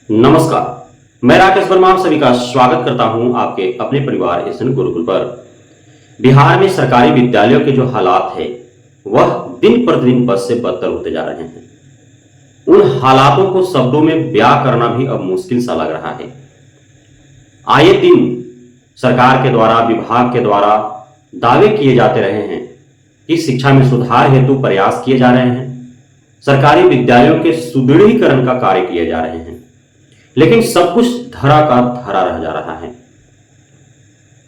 नमस्कार, मैं राकेश वर्मा आप सभी का स्वागत करता हूं आपके अपने परिवार एसएन गुरुकुल पर। बिहार में सरकारी विद्यालयों के जो हालात है वह दिन प्रतिदिन बद से बदतर होते जा रहे हैं। उन हालातों को शब्दों में बयां करना भी अब मुश्किल सा लग रहा है। आए दिन सरकार के द्वारा, विभाग के द्वारा दावे किए जाते रहे हैं कि शिक्षा में सुधार हेतु प्रयास किए जा रहे हैं, सरकारी विद्यालयों के सुदृढ़ीकरण का कार्य किए जा रहे हैं, लेकिन सब कुछ धरा का धरा रह जा रहा है।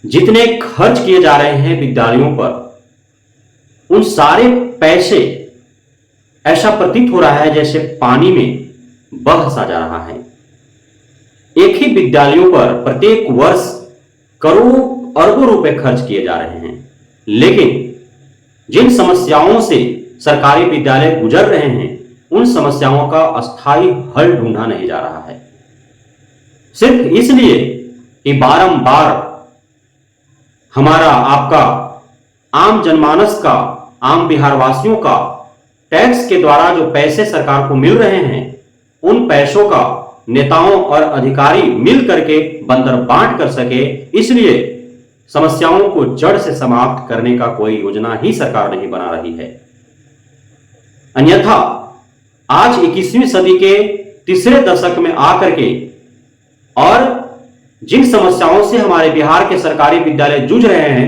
जितने खर्च किए जा रहे हैं विद्यालयों पर, उन सारे पैसे ऐसा प्रतीत हो रहा है जैसे पानी में बह सा जा रहा है। एक ही विद्यालयों पर प्रत्येक वर्ष करोड़ों अरबों रुपए खर्च किए जा रहे हैं, लेकिन जिन समस्याओं से सरकारी विद्यालय गुजर रहे हैं उन समस्याओं का अस्थायी हल ढूंढा नहीं जा रहा है। सिर्फ इसलिए कि बारंबार हमारा, आपका, आम जनमानस का, आम बिहारवासियों का टैक्स के द्वारा जो पैसे सरकार को मिल रहे हैं, उन पैसों का नेताओं और अधिकारी मिल करके बंदर बांट कर सके, इसलिए समस्याओं को जड़ से समाप्त करने का कोई योजना ही सरकार नहीं बना रही है। अन्यथा आज 21वीं सदी के तीसरे दशक में आकर के और जिन समस्याओं से हमारे बिहार के सरकारी विद्यालय जूझ रहे हैं,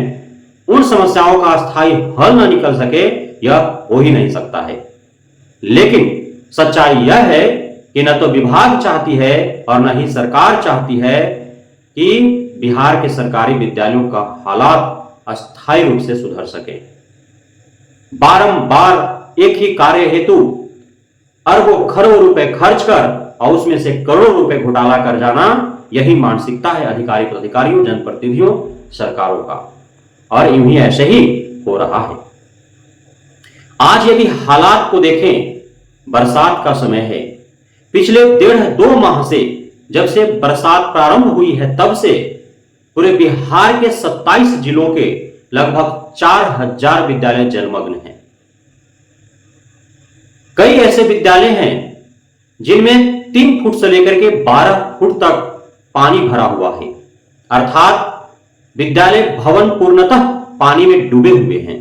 उन समस्याओं का अस्थायी हल न निकल सके, यह हो ही नहीं सकता है। लेकिन सच्चाई यह है कि न तो विभाग चाहती है और न ही सरकार चाहती है कि बिहार के सरकारी विद्यालयों का हालात अस्थायी रूप से सुधर सके। बारंबार एक ही कार्य हेतु अरबों खरबों रुपए खर्च कर और उसमें से करोड़ों रुपए घोटाला कर जाना, यही मानसिकता है अधिकारियों, जनप्रतिनिधियों, सरकारों का, और यूं ही ऐसे ही हो रहा है। आज यदि हालात को देखें, बरसात का समय है। पिछले 1.5-2 माह से, जब से बरसात प्रारंभ हुई है, तब से पूरे बिहार के 27 जिलों के लगभग 4000 विद्यालय जलमग्न हैं। कई ऐसे विद्यालय हैं जिनमें 3 फुट से लेकर के 12 फुट तक पानी भरा हुआ है, अर्थात विद्यालय भवन पूर्णतः पानी में डूबे हुए हैं।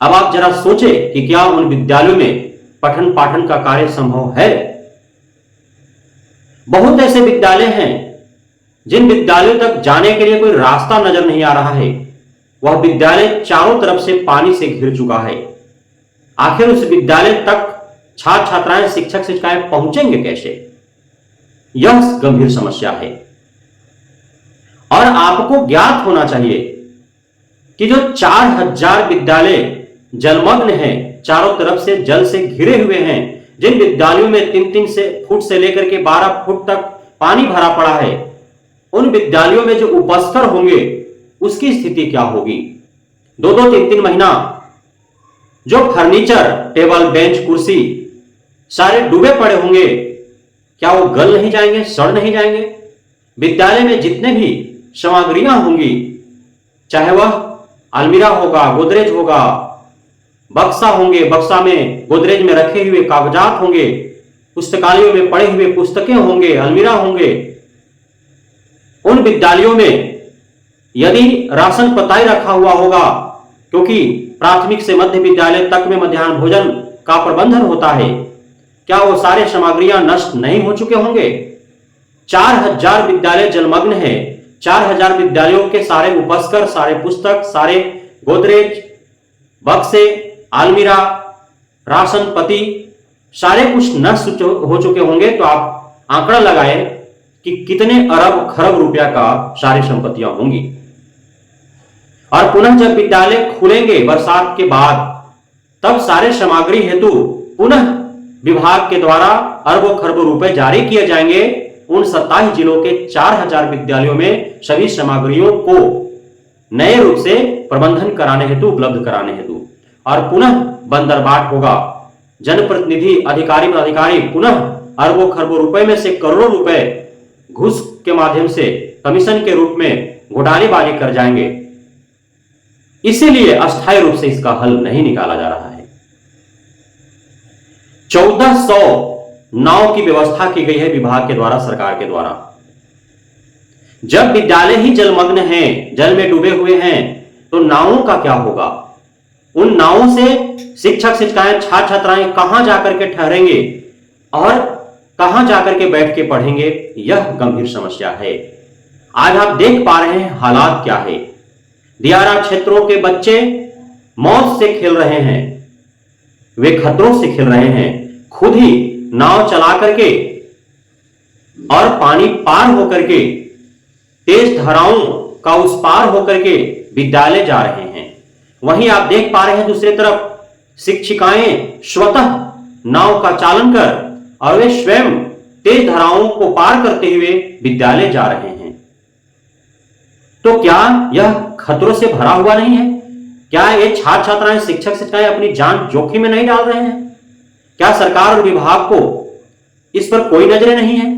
अब आप जरा सोचें कि क्या उन विद्यालयों में पठन पाठन का कार्य संभव है? बहुत ऐसे विद्यालय हैं जिन विद्यालयों तक जाने के लिए कोई रास्ता नजर नहीं आ रहा है। वह विद्यालय चारों तरफ से पानी से घिर चुका है। आखिर उस विद्यालय तक छात्र छात्राएं, शिक्षक शिक्षिकाएं पहुंचेंगे कैसे? यह गंभीर समस्या है। और आपको ज्ञात होना चाहिए कि जो 4000 विद्यालय जलमग्न हैं, चारों तरफ से जल से घिरे हुए हैं, जिन विद्यालयों में 3-3 फुट से लेकर के 12 फुट तक पानी भरा पड़ा है, उन विद्यालयों में जो उपस्कर होंगे उसकी स्थिति क्या होगी? 2-2, 3-3 महीना जो फर्नीचर, टेबल, बेंच, कुर्सी सारे डूबे पड़े होंगे, क्या वो गल नहीं जाएंगे, सड़ नहीं जाएंगे? विद्यालय में जितने भी सामग्रियां होंगी, चाहे वह अलमीरा होगा, गोदरेज होगा, बक्सा होंगे, बक्सा में गोदरेज में रखे हुए कागजात होंगे, पुस्तकालयों में पड़े हुए पुस्तकें होंगे, अलमीरा होंगे। उन विद्यालयों में यदि राशन पताई रखा हुआ होगा, क्योंकि प्राथमिक से मध्य विद्यालय तक में मध्याह्न भोजन का प्रबंधन होता है, क्या वो सारे सामग्रियां नष्ट नहीं हो चुके होंगे? 4000 विद्यालय जलमग्न है। 4000 विद्यालयों के सारे उपस्कर, सारे पुस्तक, सारे गोदरेज, बक्से, अलमीरा, राशन पत्ती सारे कुछ नष्ट हो चुके होंगे। तो आप आंकड़ा लगाए कि कितने अरब खरब रुपया का सारी संपत्तियां होंगी। और पुनः जब विद्यालय खुलेंगे बरसात के बाद, तब सारे सामग्री हेतु पुनः विभाग के द्वारा अरबों खरबों रुपए जारी किए जाएंगे। उन 27 जिलों के 4000 विद्यालयों में सभी सामग्रियों को नए रूप से प्रबंधन कराने हेतु, उपलब्ध कराने हेतु, और पुनः बंदरबाट होगा। जनप्रतिनिधि, अधिकारी पुनः अरबों खरबों रुपए में से करोड़ों रुपए घूस के माध्यम से कमीशन के रूप में घोटालेबाजी कर जाएंगे। इसीलिए अस्थायी रूप से इसका हल नहीं निकाला जा रहा है। 1400 नाव की व्यवस्था की गई है विभाग के द्वारा, सरकार के द्वारा। जब विद्यालय ही जलमग्न हैं, जल में डूबे हुए हैं, तो नावों का क्या होगा? उन नावों से शिक्षक शिक्षिकाएं छात्र छात्राएं कहां जाकर के ठहरेंगे और कहां जाकर के बैठ के पढ़ेंगे? यह गंभीर समस्या है। आज आप देख पा रहे हैं हालात क्या है। दियारा क्षेत्रों के बच्चे मौत से खेल रहे हैं, वे खतरों से खेल रहे हैं, खुद ही नाव चला करके और पानी पार होकर के, तेज धाराओं का उस पार होकर के विद्यालय जा रहे हैं। वहीं आप देख पा रहे हैं दूसरी तरफ शिक्षिकाएं स्वतः नाव का चालन कर और वे स्वयं तेज धाराओं को पार करते हुए विद्यालय जा रहे हैं। तो क्या यह खतरों से भरा हुआ नहीं है? क्या ये छात्र छात्राएं, शिक्षक शिक्षिकाएं अपनी जान जोखिम में नहीं डाल रहे हैं? क्या सरकार और विभाग को इस पर कोई नजरें नहीं है?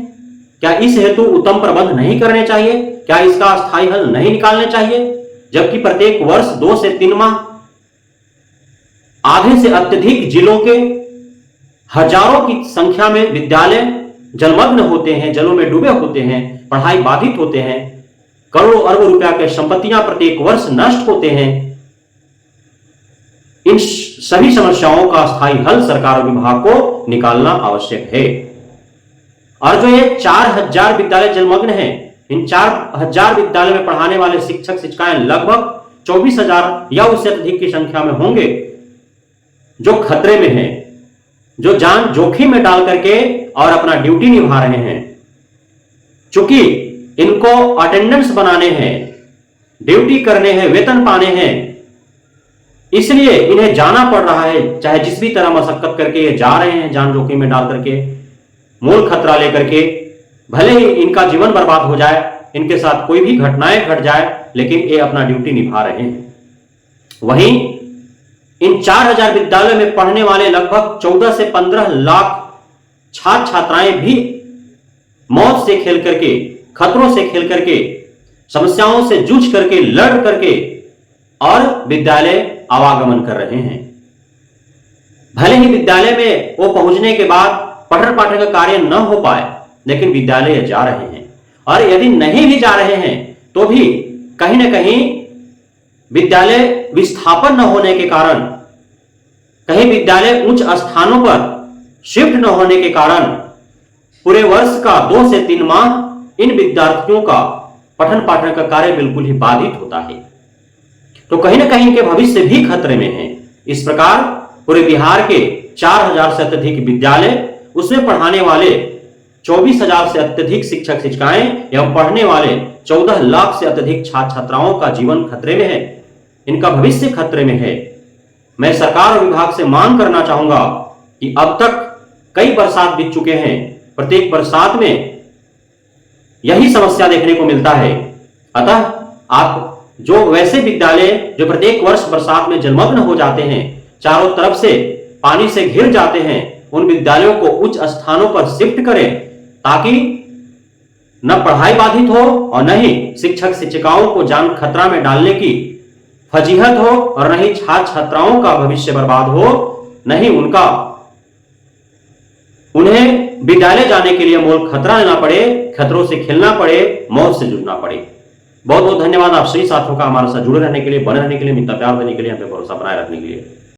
क्या इस हेतु उत्तम प्रबंध नहीं करने चाहिए? क्या इसका अस्थायी हल नहीं निकालने चाहिए? जबकि प्रत्येक वर्ष 2 से 3 माह आधे से अत्यधिक जिलों के हजारों की संख्या में विद्यालय जलमग्न होते हैं, जलों में डूबे होते हैं, पढ़ाई बाधित होते हैं, करोड़ों अरबों रुपया के संपत्तियां प्रत्येक वर्ष नष्ट होते हैं। इन सभी समस्याओं का स्थायी हल सरकार और विभाग को निकालना आवश्यक है। और जो ये 4000 विद्यालय जलमग्न हैं, इन 4000 विद्यालय में पढ़ाने वाले शिक्षक शिक्षिकाएं लगभग 24,000 या उससे अधिक की संख्या में होंगे जो खतरे में हैं, जो जान जोखिम में डाल करके और अपना ड्यूटी निभा रहे हैं। चूंकि इनको अटेंडेंस बनाने हैं, ड्यूटी करने हैं, वेतन पाने हैं, इसलिए इन्हें जाना पड़ रहा है, चाहे जिस भी तरह मशक्कत करके ये जा रहे हैं, जान जोखिम में डाल करके, मूल खतरा लेकर के। भले ही इनका जीवन बर्बाद हो जाए, इनके साथ कोई भी घटनाएं घट जाए, लेकिन ये अपना ड्यूटी निभा रहे हैं। वहीं इन 4000 विद्यालय में पढ़ने वाले लगभग 14 से 15 लाख छात्र छात्राएं भी मौत से खेल करके, खतरों से खेल करके, समस्याओं से जूझ करके, लड़ करके और विद्यालय आवागमन कर रहे हैं। भले ही विद्यालय में वो पहुंचने के बाद पठन पाठन का कार्य न हो पाए, लेकिन विद्यालय जा रहे हैं। और यदि नहीं भी जा रहे हैं तो भी कहीं ना कहीं विद्यालय विस्थापन न होने के कारण, कहीं विद्यालय उच्च स्थानों पर शिफ्ट न होने के कारण पूरे वर्ष का 2 से 3 माह इन विद्यार्थियों का पठन पाठन का कार्य बिल्कुल ही बाधित होता है। तो कहीं ना कहीं इनके भविष्य भी खतरे में है। इस प्रकार पूरे बिहार के 4000 से अत्यधिक विद्यालय, उसमें पढ़ाने वाले 24,000 से अत्यधिक शिक्षक शिक्षिकाएं एवं पढ़ने वाले 14 लाख से अत्यधिक छात्र छात्राओं का जीवन खतरे में है, इनका भविष्य खतरे में है। मैं सरकार और विभाग से मांग करना चाहूंगा कि अब तक कई बरसात बीत चुके हैं, प्रत्येक बरसात में यही समस्या देखने को मिलता है। अतः आप जो वैसे विद्यालय जो प्रत्येक वर्ष बरसात में जलमग्न हो जाते हैं, चारों तरफ से पानी से घिर जाते हैं, उन विद्यालयों को उच्च स्थानों पर शिफ्ट करें, ताकि न पढ़ाई बाधित हो और न ही शिक्षक शिक्षिकाओं को जान खतरा में डालने की फजीहत हो, और न ही छात्र छात्राओं का भविष्य बर्बाद हो, न ही उन्हें विद्यालय जाने के लिए मूल खतरा लेना पड़े, खतरों से खेलना पड़े, मौत से जूझना पड़े। बहुत बहुत धन्यवाद आप सभी साथियों का हमारे साथ जुड़े रहने के लिए, बने रहने के लिए, मित्रता प्यार देने के लिए, हमें भरोसा बनाए रखने के लिए।